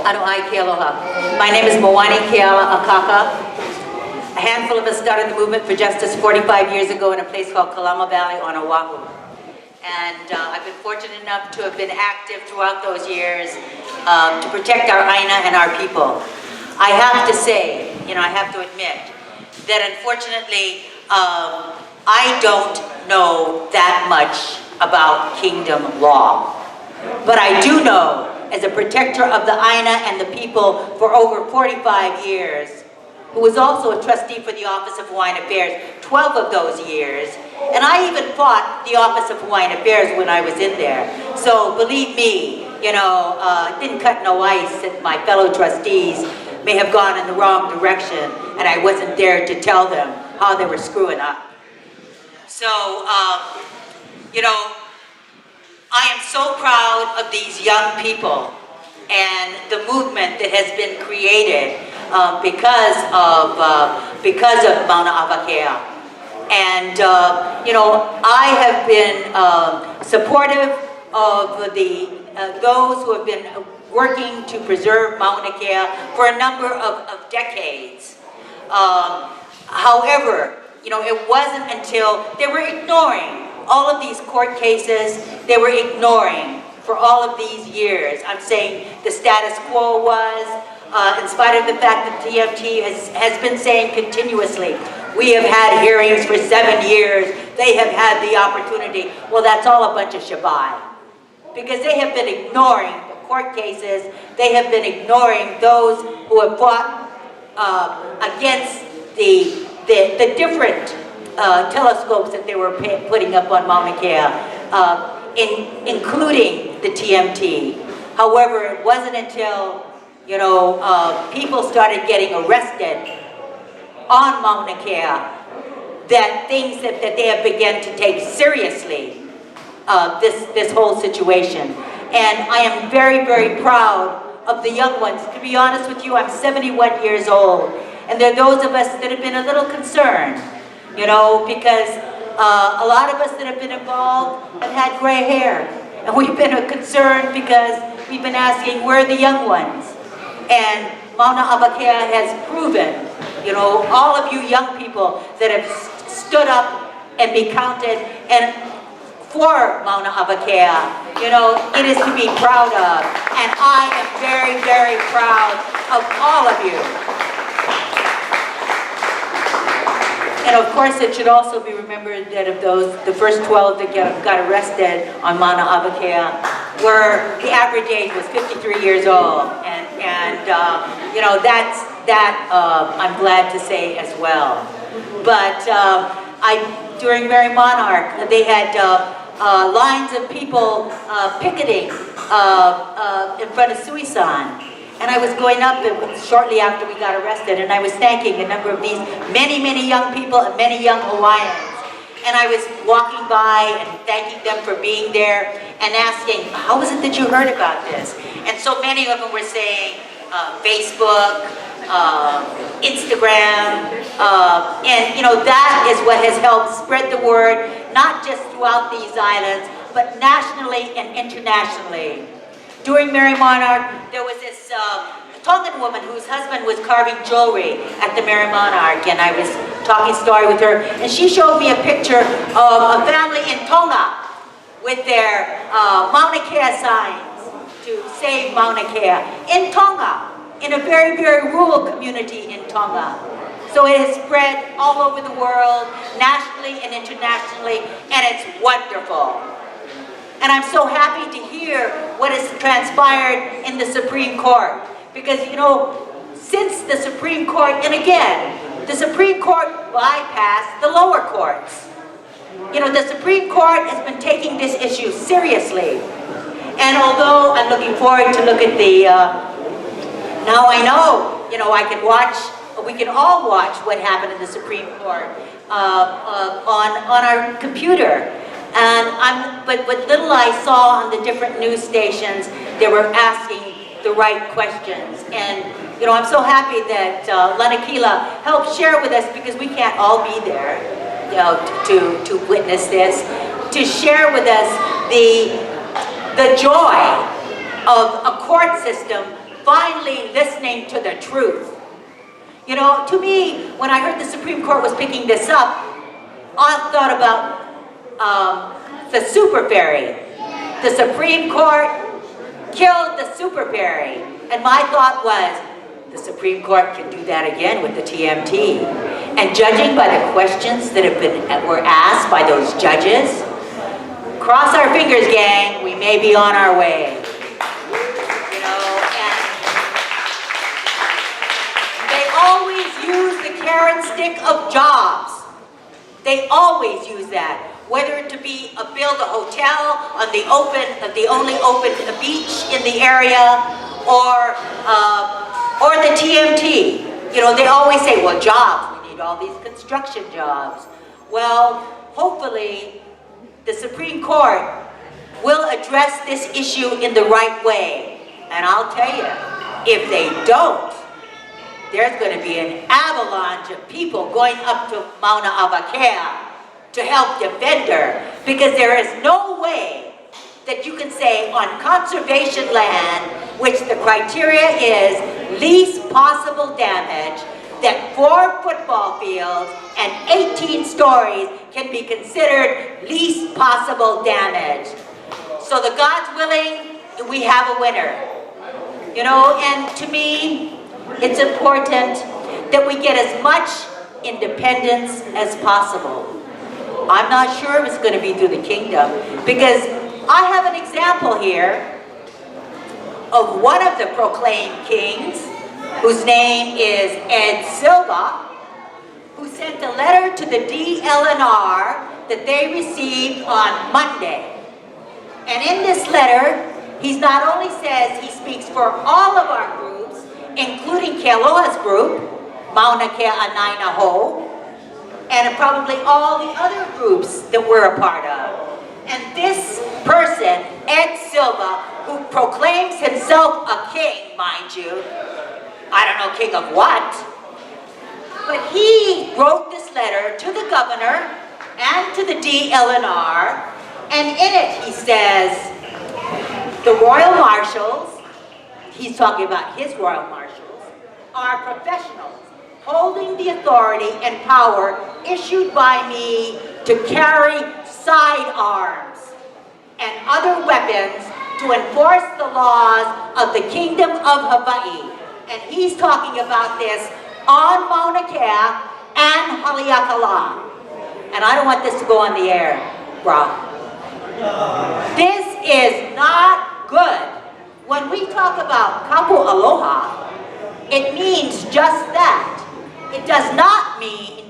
My name is Moanikeala Akaka. A handful of us started the movement for justice 45 years ago in a place called Kalama Valley on Oahu. And I've been fortunate enough to have been active throughout those years to protect our Aina and our people. I have to say, I have to admit, that unfortunately, I don't know that much about kingdom law. But I do know, as a protector of the Aina and the people for over 45 years, who was also a trustee for the Office of Hawaiian Affairs, 12 of those years, and I even fought the Office of Hawaiian Affairs when I was in there. So believe me, it didn't cut no ice that my fellow trustees may have gone in the wrong direction, and I wasn't there to tell them how they were screwing up. So, I am so proud of these young people and the movement that has been created because of Mauna Akaka. And I have been supportive of those who have been working to preserve Moanikeala for a number of decades. However, it wasn't until they were ignoring all of these court cases, they were ignoring for all of these years. I'm saying the status quo was, in spite of the fact that TMT has been saying continuously, we have had hearings for 7 years, they have had the opportunity. Well, that's all a bunch of shabai. Because they have been ignoring the court cases, they have been ignoring those who have fought against the different telescopes that they were putting up on Mauna Kea, including the TMT. However, it wasn't until, people started getting arrested on Mauna Kea that things that they have begun to take seriously this whole situation. And I am very, very proud of the young ones. To be honest with you, I'm 71 years old, and there are those of us that have been a little concerned, because a lot of us that have been involved have had gray hair. And we've been concerned because we've been asking, where are the young ones? And Mauna Akaka has proven, all of you young people that have stood up and be counted and for Mauna Akaka, it is to be proud of. And I am very, very proud of all of you. And of course, it should also be remembered that of those, the first 12 that got arrested on Mauna Akaka the average age was 53 years old. And I'm glad to say as well. But during Mary Monarch, they had lines of people picketing in front of Suisan. And I was going up shortly after we got arrested, and I was thanking a number of these many, many young people and many young Hawaiians. And I was walking by and thanking them for being there and asking, how is it that you heard about this? And so many of them were saying Facebook, Instagram, and that is what has helped spread the word, not just throughout these islands, but nationally and internationally. During Mary Monarch, there was this Tongan woman whose husband was carving jewelry at the Mary Monarch, and I was talking story with her, and she showed me a picture of a family in Tonga with their Mauna Kea signs to save Mauna Kea in Tonga, in a very, very rural community in Tonga. So it has spread all over the world, nationally and internationally, and it's wonderful. And I'm so happy to hear what has transpired in the Supreme Court. Because, since the Supreme Court, and again, the Supreme Court bypassed the lower courts. The Supreme Court has been taking this issue seriously. And although I'm looking forward to look at the, now I know, I can watch, we can all watch what happened in the Supreme Court on our computer. And but what little I saw on the different news stations, they were asking the right questions. And I'm so happy that Lanakila helped share with us, because we can't all be there, to witness this, to share with us the joy of a court system finally listening to the truth. You know, to me, when I heard the Supreme Court was picking this up, I thought about the super ferry. The Supreme Court killed the super ferry. And my thought was, the Supreme Court can do that again with the TMT. And judging by the questions that were asked by those judges, cross our fingers, gang, we may be on our way. You know, and they always use the carrot stick of jobs. They always use that. Whether it to be build a hotel on the only open beach in the area, or the TMT. You know, they always say, well, jobs, we need all these construction jobs. Well, hopefully, the Supreme Court will address this issue in the right way. And I'll tell you, if they don't, there's going to be an avalanche of people going up to Mauna Akaka to help defend her, because there is no way that you can say on conservation land, which the criteria is least possible damage, that 4 football fields and 18 stories can be considered least possible damage. So the God's willing, we have a winner. You know, and to me, it's important that we get as much independence as possible. I'm not sure if it's going to be through the kingdom, because I have an example here of one of the proclaimed kings, whose name is Ed Silva, who sent a letter to the DLNR that they received on Monday. And in this letter, he not only says he speaks for all of our groups, including Kealoha's group, Moanikeala, and probably all the other groups that we're a part of. And this person, Ed Silva, who proclaims himself a king, mind you, I don't know king of what, but he wrote this letter to the governor and to the DLNR, and in it he says, the royal marshals, he's talking about his royal marshals, are professionals, holding the authority and power issued by me to carry sidearms and other weapons to enforce the laws of the Kingdom of Hawaii. And he's talking about this on Mauna Kea and Haleakala. And I don't want this to go on the air, bro. This is not good. When we talk about kapu aloha, it means just that. It does not mean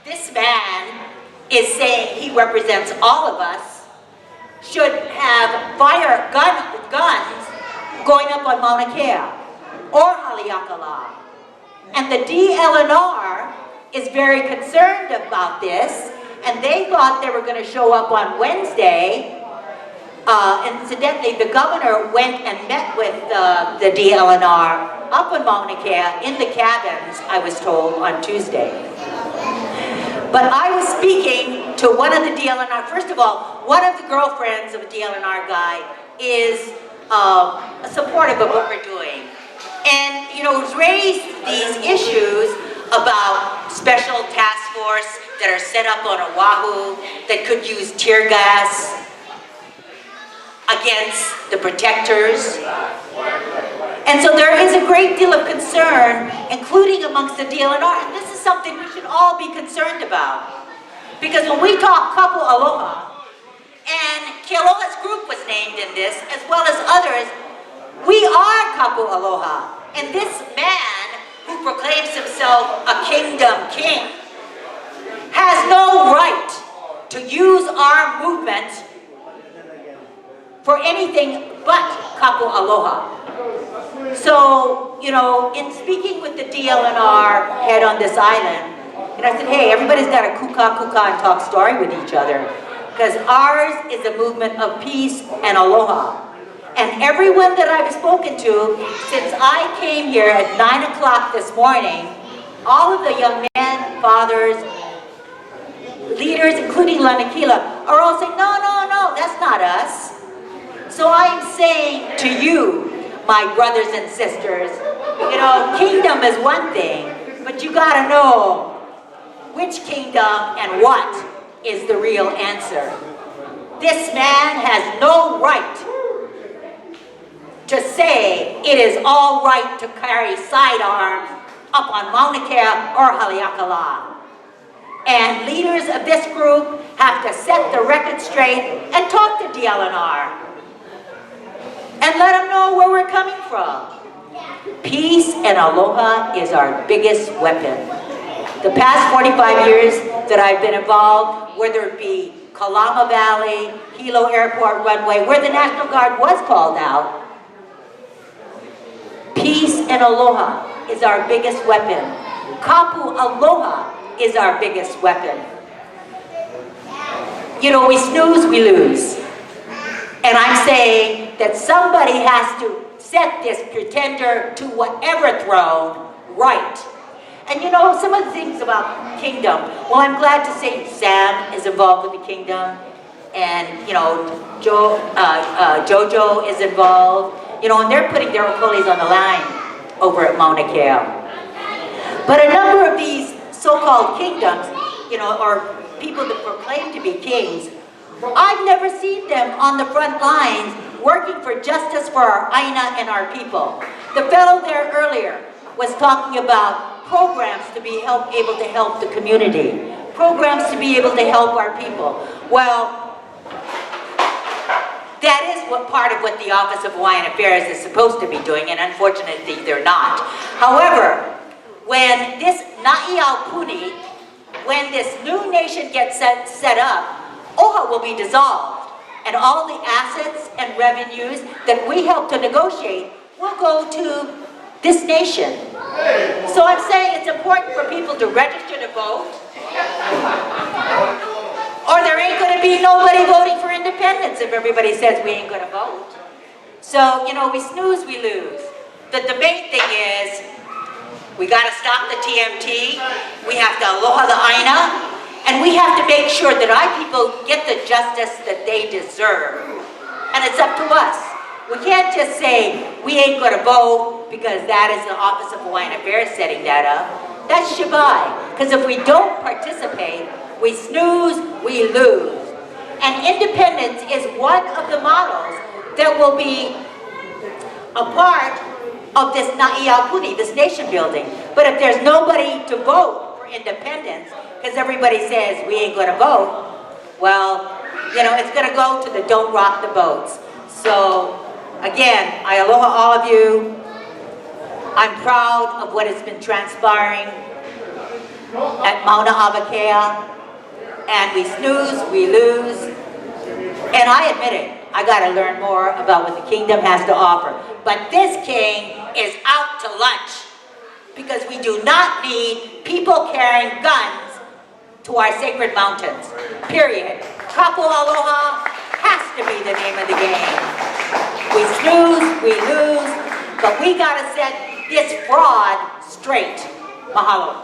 this man is saying he represents all of us, should have guns going up on Mauna Kea or Haleakala. And the DLNR is very concerned about this, and they thought they were going to show up on Wednesday. Incidentally, the governor went and met with the DLNR up in Mauna Kea in the cabins, I was told, on Tuesday. But I was speaking to one of the DLNR, first of all, one of the girlfriends of a DLNR guy is supportive of what we're doing. And, you know, it's raised these issues about special task force that are set up on Oahu that could use tear gas against the protectors. And so there is a great deal of concern, including amongst the DLNR, and this is something we should all be concerned about. Because when we talk kapu aloha, and Kealoha's group was named in this, as well as others, we are kapu aloha. And this man, who proclaims himself a kingdom king, has no right to use our movement for anything but kapu aloha. So, you know, in speaking with the DLNR head on this island, and I said, hey, everybody's got to kuka and talk story with each other, because ours is a movement of peace and aloha. And everyone that I've spoken to since I came here at 9 o'clock this morning, all of the young men, fathers, leaders, including Lanakila, are all saying, no, that's not us. So I'm saying to you, my brothers and sisters. You know, kingdom is one thing, but you gotta know which kingdom and what is the real answer. This man has no right to say it is all right to carry sidearms up on Moanikeala or Haleakala. And leaders of this group have to set the record straight and talk to DLNR and let them know where we're coming from. Peace and aloha is our biggest weapon. The past 45 years that I've been involved, whether it be Kalama Valley, Hilo Airport runway, where the National Guard was called out, peace and aloha is our biggest weapon. Kapu aloha is our biggest weapon. You know, we snooze, we lose. And I'm saying that somebody has to set this pretender to whatever throne right. And you know, some of the things about kingdom, well, I'm glad to say Sam is involved with the kingdom, and you know, Jojo is involved, you know, and they're putting their okoles on the line over at Mauna Kea. But a number of these so-called kingdoms, you know, or people that proclaim to be kings, I've never seen them on the front lines working for justice for our Aina and our people. The fellow there earlier was talking about programs to be able to help the community, programs to be able to help our people. Well, that is what part of what the Office of Hawaiian Affairs is supposed to be doing, and unfortunately they're not. However, when this Na'iaupuni, when this new nation gets set up, OHA will be dissolved, and all the assets and revenues that we help to negotiate will go to this nation. So I'm saying it's important for people to register to vote, or there ain't going to be nobody voting for independence if everybody says we ain't going to vote. So, you know, we snooze, we lose. The main thing is, we got to stop the TMT, we have to aloha the Aina, and we have to make sure that our people get the justice that they deserve. And it's up to us. We can't just say, we ain't going to vote, because that is the Office of Hawaiian Affairs setting that up. That's shabai. Because if we don't participate, we snooze, we lose. And independence is one of the models that will be a part of this Na'iaupuni, this nation building. But if there's nobody to vote for independence, because everybody says we ain't going to vote, well, you know, it's going to go to the don't rock the boats. So, again, I aloha all of you. I'm proud of what has been transpiring at Mauna Avakea. And we snooze, we lose. And I admit it, I got to learn more about what the kingdom has to offer. But this king is out to lunch, because we do not need people carrying guns to our sacred mountains, period. Kapu aloha has to be the name of the game. We snooze, we lose, but we gotta set this fraud straight. Mahalo.